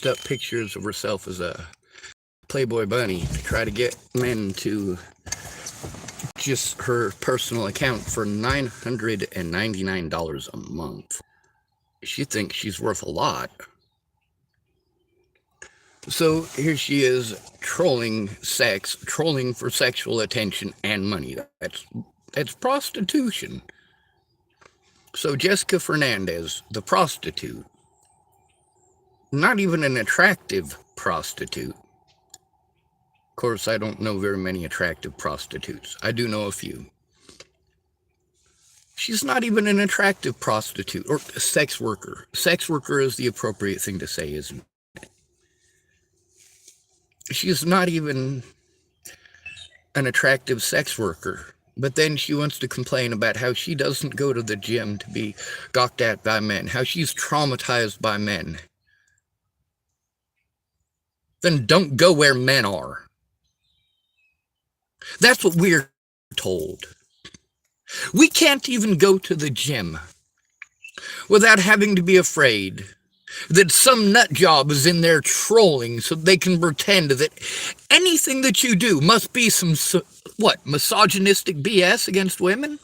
post up pictures of herself as a Playboy bunny to try to get men to just her personal account for $999 a month. She thinks she's worth a lot. So here she is trolling sex, trolling for sexual attention and money. That's prostitution. So Jessica Fernandez, the prostitute, not even an attractive prostitute. Of course, I don't know very many attractive prostitutes. I do know a few. She's not even an attractive prostitute or a sex worker. Sex worker is the appropriate thing to say, isn't it? She's not even an attractive sex worker. But then she wants to complain about how she doesn't go to the gym to be gawked at by men, how she's traumatized by men. Then don't go where men are. That's what we're told. We can't even go to the gym without having to be afraid that some nut job is in there trolling so they can pretend that anything that you do must be some, misogynistic BS against women?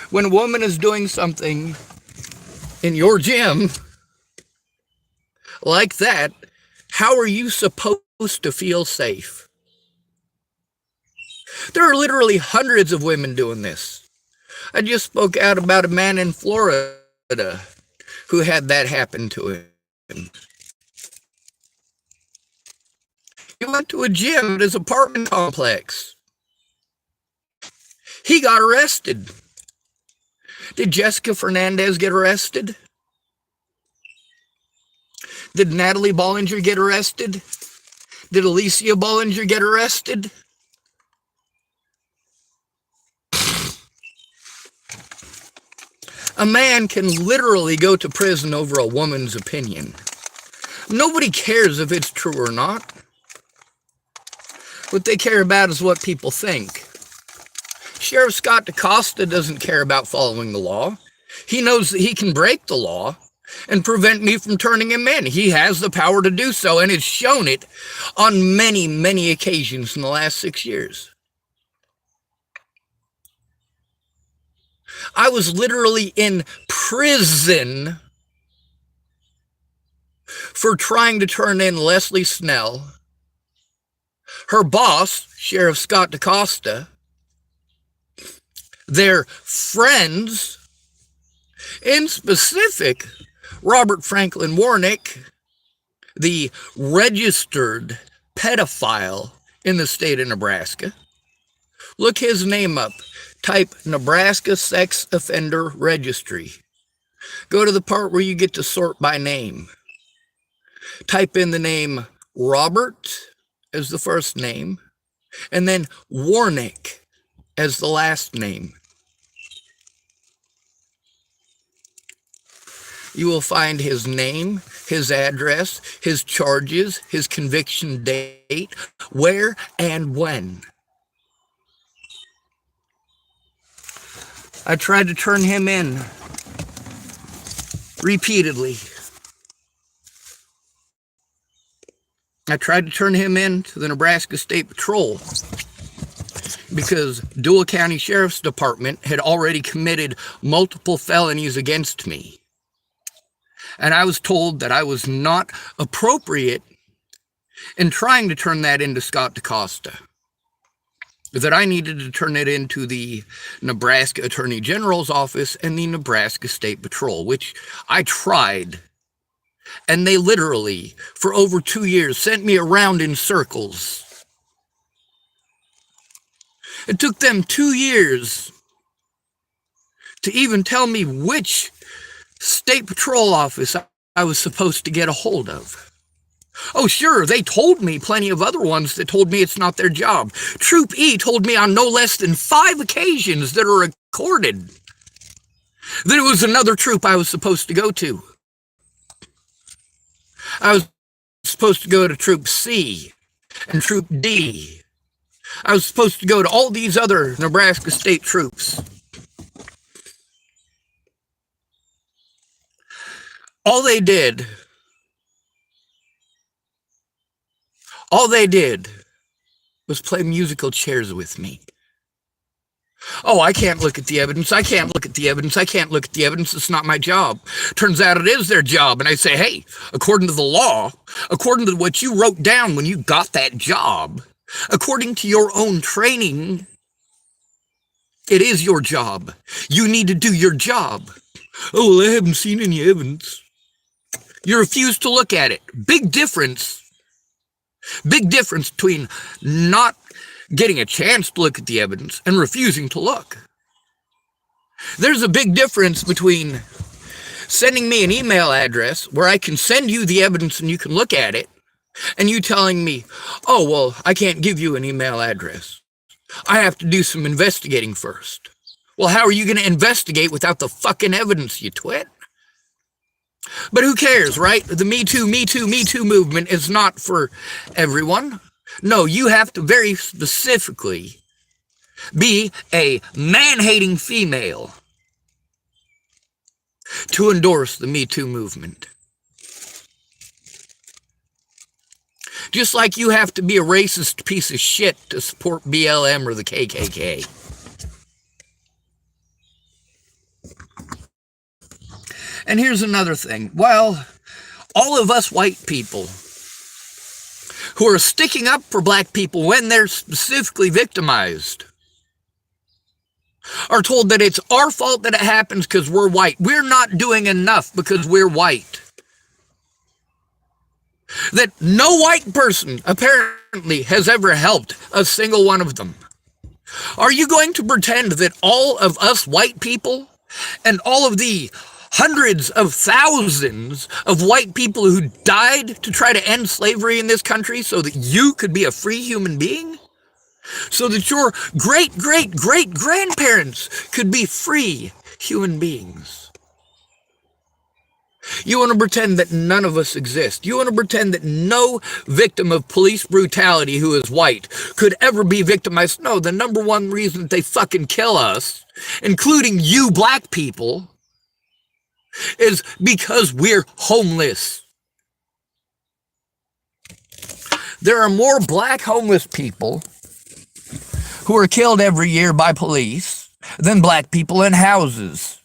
When a woman is doing something in your gym like that, how are you supposed to feel safe? There are literally hundreds of women doing this. I just spoke out about a man in Florida who had that happen to him. He went to a gym at his apartment complex. He got arrested. Did Jessica Fernandez get arrested? Did Natalie Bollinger get arrested? Did Alicia Bollinger get arrested? A man can literally go to prison over a woman's opinion. Nobody cares if it's true or not. What they care about is what people think. Sheriff Scott DaCosta doesn't care about following the law. He knows that he can break the law and prevent me from turning him in. He has the power to do so, and has shown it on many, many occasions in the last 6 years. I was literally in prison for trying to turn in Leslie Snell, her boss, Sheriff Scott DaCosta, their friends, in specific, Robert Franklin Warnick, the registered pedophile in the state of Nebraska. Look his name up. Type Nebraska Sex Offender Registry. Go to the part where you get to sort by name. Type in the name Robert as the first name, and then Warnick as the last name. You will find his name, his address, his charges, his conviction date, where and when. I tried to turn him in repeatedly. I tried to turn him in to the Nebraska State Patrol because Dual County Sheriff's Department had already committed multiple felonies against me. And I was told that I was not appropriate in trying to turn that into Scott DaCosta. That I needed to turn it into the Nebraska Attorney General's office and the Nebraska State Patrol, which I tried. And they literally, for over 2 years, sent me around in circles. It took them 2 years to even tell me which State Patrol office I was supposed to get a hold of. Oh, sure, they told me plenty of other ones that told me it's not their job. Troop E told me on no less than 5 occasions that are recorded that it was another troop I was supposed to go to. I was supposed to go to Troop C and Troop D. I was supposed to go to all these other Nebraska State troops. All they did All they did was play musical chairs with me. Oh, I can't look at the evidence. I can't look at the evidence. I can't look at the evidence. It's not my job. Turns out it is their job. And I say, hey, according to the law, according to what you wrote down when you got that job, according to your own training, it is your job. You need to do your job. Oh, well, I haven't seen any evidence. You refuse to look at it. Big difference. Big difference between not getting a chance to look at the evidence and refusing to look. There's a big difference between sending me an email address where I can send you the evidence and you can look at it, and you telling me, oh, well, I can't give you an email address. I have to do some investigating first. Well, how are you going to investigate without the fucking evidence, you twit? But who cares, right? The Me Too, Me Too, Me Too movement is not for everyone. No, you have to very specifically be a man-hating female to endorse the Me Too movement. Just like you have to be a racist piece of shit to support BLM or the KKK. And here's another thing. Well, all of us white people who are sticking up for black people when they're specifically victimized are told that it's our fault that it happens because we're white. We're not doing enough because we're white. That no white person apparently has ever helped a single one of them. Are you going to pretend that all of us white people and all of the hundreds of thousands of white people who died to try to end slavery in this country so that you could be a free human being? So that your great-great-great-grandparents could be free human beings? You want to pretend that none of us exist. You want to pretend that no victim of police brutality who is white could ever be victimized. No, the number one reason that they fucking kill us, including you black people, is because we're homeless. There are more black homeless people who are killed every year by police than black people in houses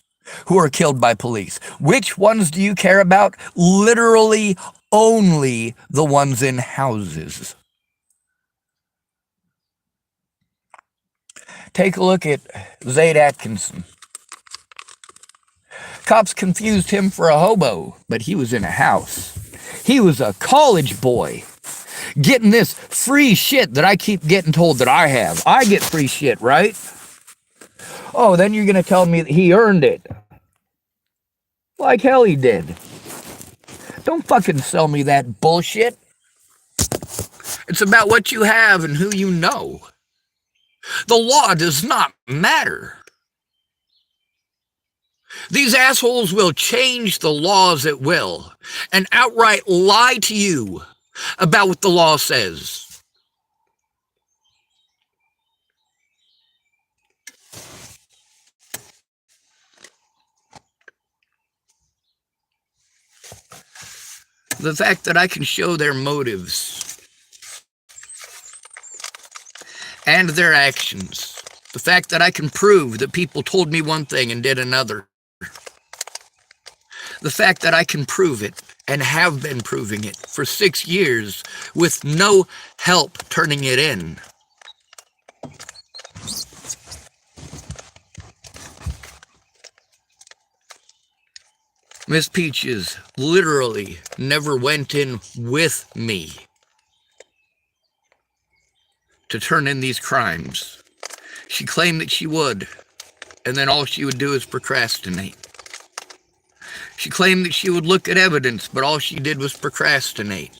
who are killed by police. Which ones do you care about? Literally only the ones in houses. Take a look at Zaid Atkinson. Cops confused him for a hobo, but he was in a house. He was a college boy getting this free shit that I keep getting told that I have. I get free shit, right? Oh, then you're going to tell me that he earned it. Like hell he did. Don't fucking sell me that bullshit. It's about what you have and who you know. The law does not matter. These assholes will change the laws at will and outright lie to you about what the law says. The fact that I can show their motives and their actions, the fact that I can prove that people told me one thing and did another, the fact that I can prove it and have been proving it for 6 years with no help turning it in. Miss Peaches literally never went in with me to turn in these crimes. She claimed that she would, and then all she would do is procrastinate. She claimed that she would look at evidence, but all she did was procrastinate.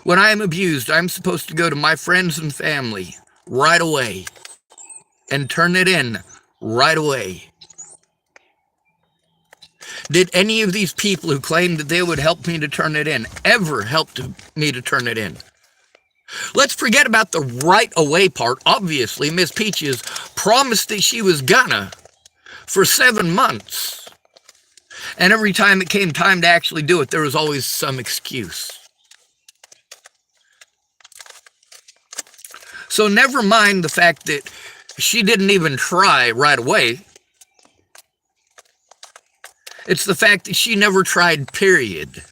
When I am abused, I'm supposed to go to my friends and family right away and turn it in right away. Did any of these people who claimed that they would help me to turn it in ever help me to turn it in? Let's forget about the right away part. Obviously, Miss Peaches promised that she was gonna for 7 months. And every time it came time to actually do it, there was always some excuse. So never mind the fact that she didn't even try right away. It's the fact that she never tried, period.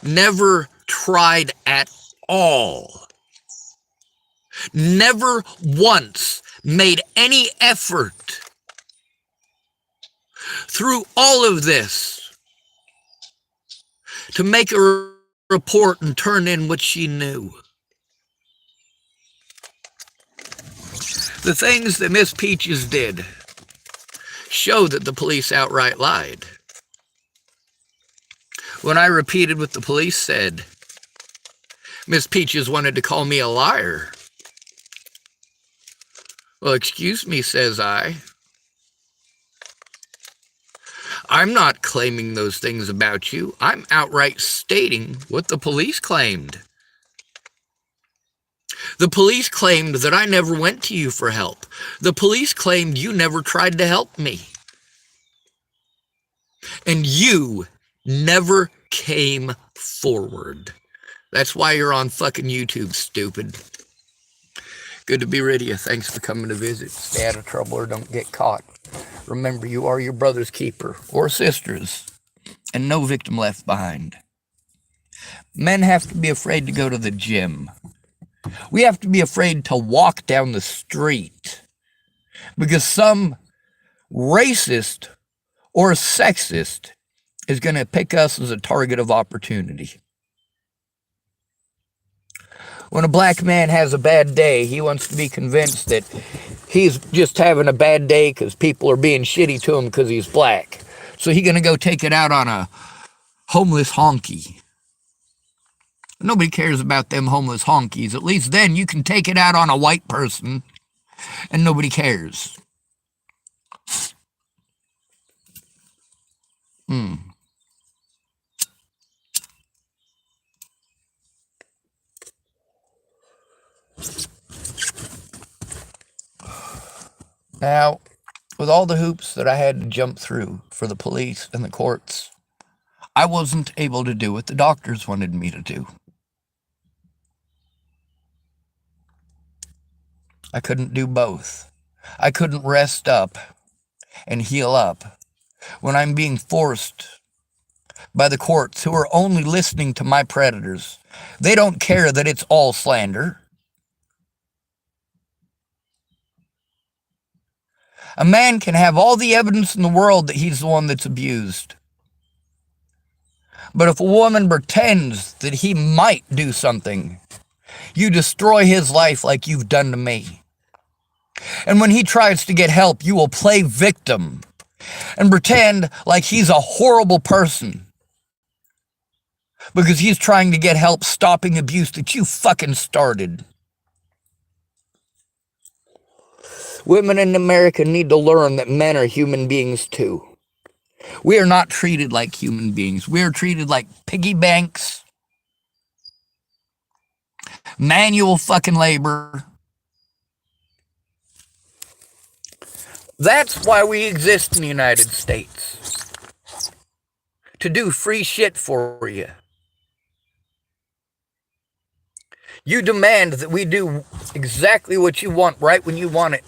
Never tried at all. Never once made any effort through all of this to make a report and turn in what she knew. The things that Miss Peaches did show that the police outright lied. When I repeated what the police said, Miss Peaches wanted to call me a liar. Well, excuse me, says I. I'm not claiming those things about you. I'm outright stating what the police claimed. The police claimed that I never went to you for help. The police claimed you never tried to help me. And you never came forward. That's why you're on fucking YouTube, stupid. Good to be rid of you. Thanks for coming to visit. Stay out of trouble or don't get caught. Remember, you are your brother's keeper or sister's, and no victim left behind. Men have to be afraid to go to the gym. We have to be afraid to walk down the street because some racist or sexist is going to pick us as a target of opportunity. When a black man has a bad day, he wants to be convinced that he's just having a bad day because people are being shitty to him because he's black. So he's going to go take it out on a homeless honky. Nobody cares about them homeless honkies. At least then you can take it out on a white person and nobody cares. Now, with all the hoops that I had to jump through for the police and the courts, I wasn't able to do what the doctors wanted me to do. I couldn't do both. I couldn't rest up and heal up when I'm being forced by the courts who are only listening to my predators. They don't care that it's all slander. A man can have all the evidence in the world that he's the one that's abused. But if a woman pretends that he might do something, you destroy his life like you've done to me. And when he tries to get help, you will play victim and pretend like he's a horrible person because he's trying to get help stopping abuse that you fucking started. Women in America need to learn that men are human beings too. We are not treated like human beings. We are treated like piggy banks, manual fucking labor. That's why we exist in the United States. To do free shit for you. You demand that we do exactly what you want right when you want it.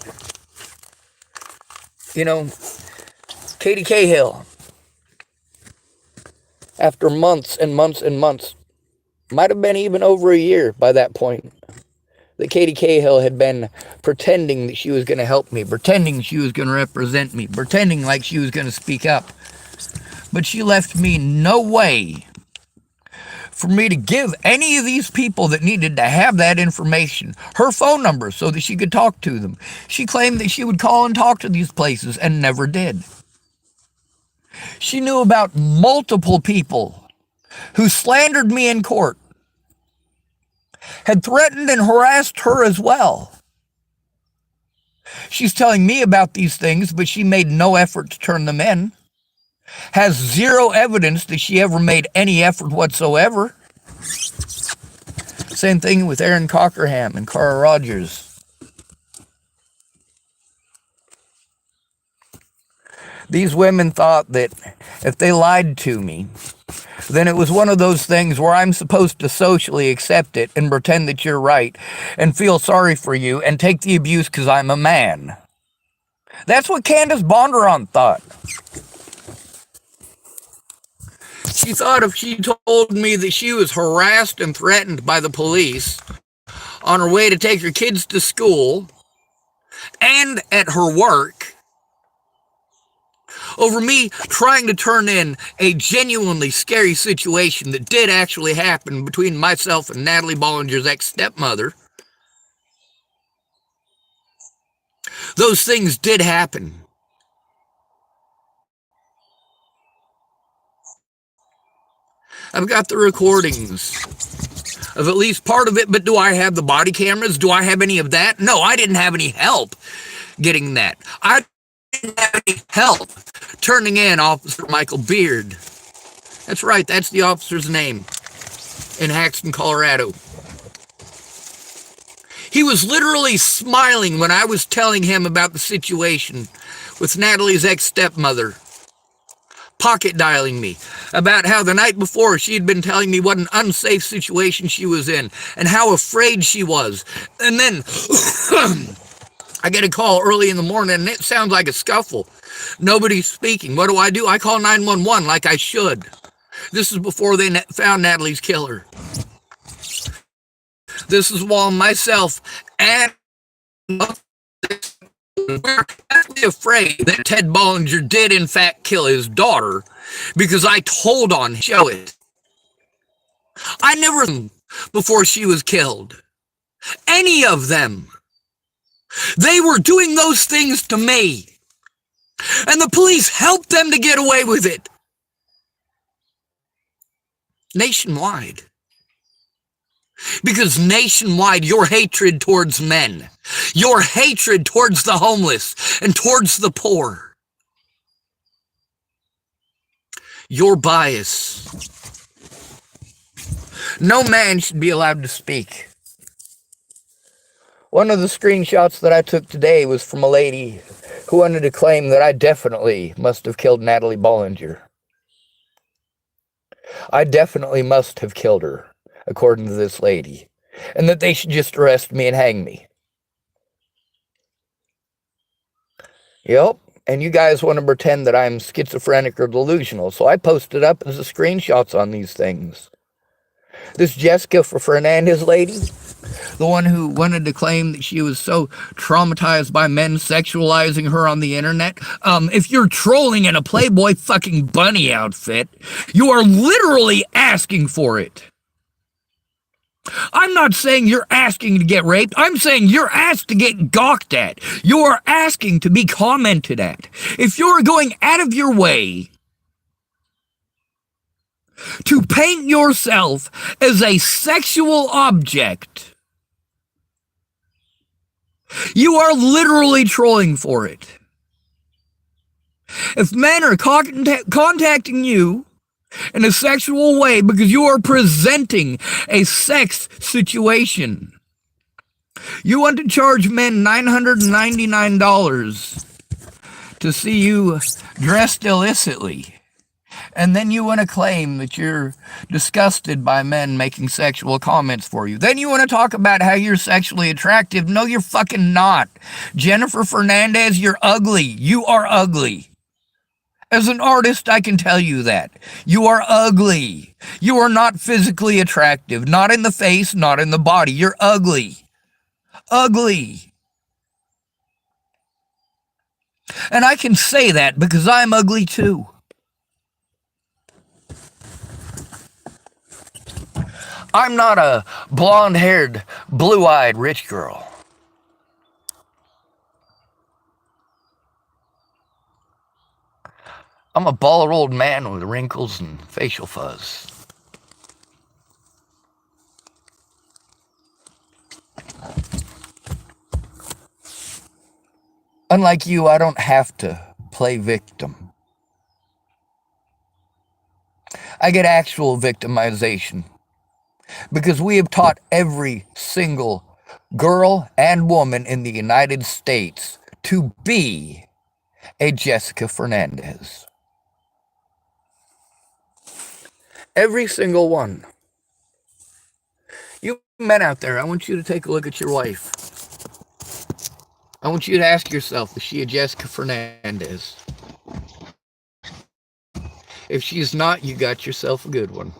You know, Katie Cahill, after months and months and months, might have been even over a year by that point, that Katie Cahill had been pretending that she was going to help me, pretending she was going to represent me, pretending like she was going to speak up. But she left me no way for me to give any of these people that needed to have that information her phone number so that she could talk to them. She claimed that she would call and talk to these places and never did. She knew about multiple people who slandered me in court, had threatened and harassed her as well. She's telling me about these things, but she made no effort to turn them in. Has zero evidence that she ever made any effort whatsoever. Same thing with Aaron Cockerham and Cara Rogers. These women thought that if they lied to me, then it was one of those things where I'm supposed to socially accept it and pretend that you're right and feel sorry for you and take the abuse because I'm a man. That's what Candace Bondurant thought. She thought if she told me that she was harassed and threatened by the police on her way to take her kids to school and at her work over me trying to turn in a genuinely scary situation that did actually happen between myself and Natalie Bollinger's ex-stepmother. Those things did happen. I've got the recordings of at least part of it, but do I have the body cameras? Do I have any of that? No, I didn't have any help getting that. I didn't have any help turning in Officer Michael Beard. That's right, that's the officer's name in Haxton, Colorado. He was literally smiling when I was telling him about the situation with Natalie's ex-stepmother, pocket dialing me about how the night before she had been telling me what an unsafe situation she was in and how afraid she was. And then I get a call early in the morning and it sounds like a scuffle. Nobody's speaking. What do? I call 911 like I should. This is before they found Natalie's killer. This is while myself and we're actually afraid that Ted Bollinger did in fact kill his daughter because I told on show it. I never before she was killed. Any of them. They were doing those things to me. And the police helped them to get away with it. Nationwide. Because nationwide, your hatred towards men, your hatred towards the homeless and towards the poor, your bias. No man should be allowed to speak. One of the screenshots that I took today was from a lady who wanted to claim that I definitely must have killed Natalie Bollinger. I definitely must have killed her, according to this lady, and that they should just arrest me and hang me. Yep, and you guys want to pretend that I'm schizophrenic or delusional, so I posted up as the screenshots on these things. This Jessica Fernandez lady, the one who wanted to claim that she was so traumatized by men sexualizing her on the internet. If you're trolling in a Playboy fucking bunny outfit, you are literally asking for it. I'm not saying you're asking to get raped. I'm saying you're asked to get gawked at. You're asking to be commented at. If you're going out of your way to paint yourself as a sexual object, you are literally trolling for it. If men are contacting you in a sexual way because you are presenting a sex situation, you want to charge men $999 to see you dressed illicitly, and then you want to claim that you're disgusted by men making sexual comments for you. Then you want to talk about how you're sexually attractive. No, you're fucking not. Jennifer Fernandez, you're ugly. You are ugly. As an artist, I can tell you that. You are ugly. You are not physically attractive. Not in the face, not in the body. You're ugly. Ugly. And I can say that because I'm ugly too. I'm not a blonde-haired, blue-eyed rich girl. I'm a baller old man with wrinkles and facial fuzz. Unlike you, I don't have to play victim. I get actual victimization because we have taught every single girl and woman in the United States to be a Jessica Fernandez. Every single one. You men out there, I want you to take a look at your wife. I want you to ask yourself, is she a Jessica Fernandez? If she's not, you got yourself a good one.